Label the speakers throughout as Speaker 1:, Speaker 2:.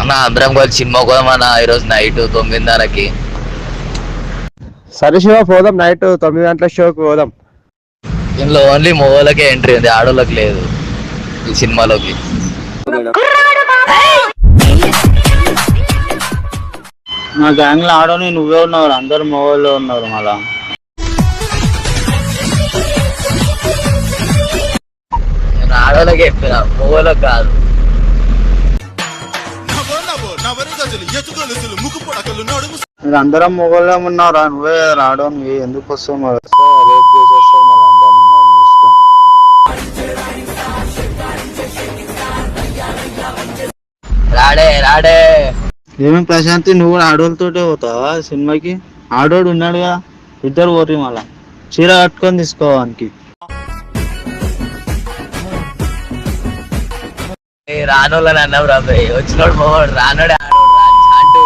Speaker 1: అన్న అందరం కలిసి సినిమా పోదామన్నా ఈరోజు నైట్ 9:30కి.
Speaker 2: సరే శివ పోదాం, నైట్ 9 గంటల షోకి పోదాం.
Speaker 1: దీనిలో ఓన్లీ మగవాళ్ళకే ఎంట్రీ ఉంది, ఆడోళ్ళకి లేదు ఈ సినిమాలోకి.
Speaker 3: మా గ్యాంగ్ లో ఆడోని నువ్వే ఉన్నావు, అందరు మగవాళ్ళు ఉన్నారు. మళ్ళా
Speaker 1: నేను ఆడోళ్ళకి చెప్పిన, మగవాళ్ళకి కాదు.
Speaker 3: మీరు అందరం మొగోళ్ళే ఉన్నారా, నువ్వే రాడో, నువ్వే ఎందుకు వస్తావు? మరి రేపు చేసేస్తావు మరి అందరినీ, మరి నీ ఇష్టం.
Speaker 1: రాడే రాడే.
Speaker 3: ఏమేమి ప్రశాంతి, నువ్వు కూడా ఆడోళ్ళతోటే పోతావా సినిమాకి? ఆడోడు ఉన్నాడు కదా, ఇద్దరు పోటీ. మళ్ళా చీర కట్టుకొని తీసుకోవానికి.
Speaker 1: రానోళ్ళని అన్నావు రాబాయ్, వచ్చినోడు పోవాడు, రానోడే ఆడోడు అంటూ.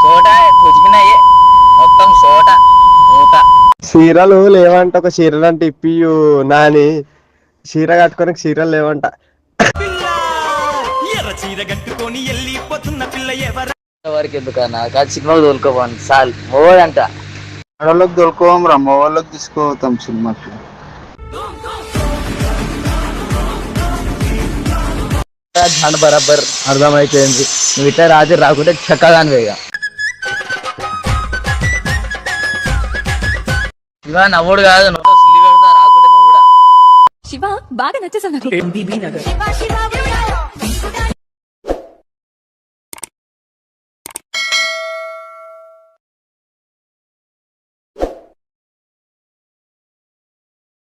Speaker 1: సోటా కుచిపినాయి మొత్తం, సోట మూట.
Speaker 2: చీరలు లేవంట, ఒక చీరలు అంటే ఇప్పియు నాని. చీర కట్టుకొని చీరలు లేవంట.
Speaker 1: వరకు ఎందుకన్నా కాదు, సినిమాకి తోలుకోపోండి సాల్ మోడంట.
Speaker 3: ఆడోళ్ళకి దొరుకోవం రా, మొగోళ్ళకి తీసుకోతాం సినిమాకి.
Speaker 1: బరాబర్ అర్థమైపోయింది. నువ్వు ఇట్లా రాత్రి రాకుంటే చక్కగాని వేగా. ఇవా నవ్వుడు కాదు, నువ్వు సిల్లి పెడతా రాకుంటే నువ్వు కూడా.
Speaker 4: శివ బాగా నచ్చేసావు నాకు.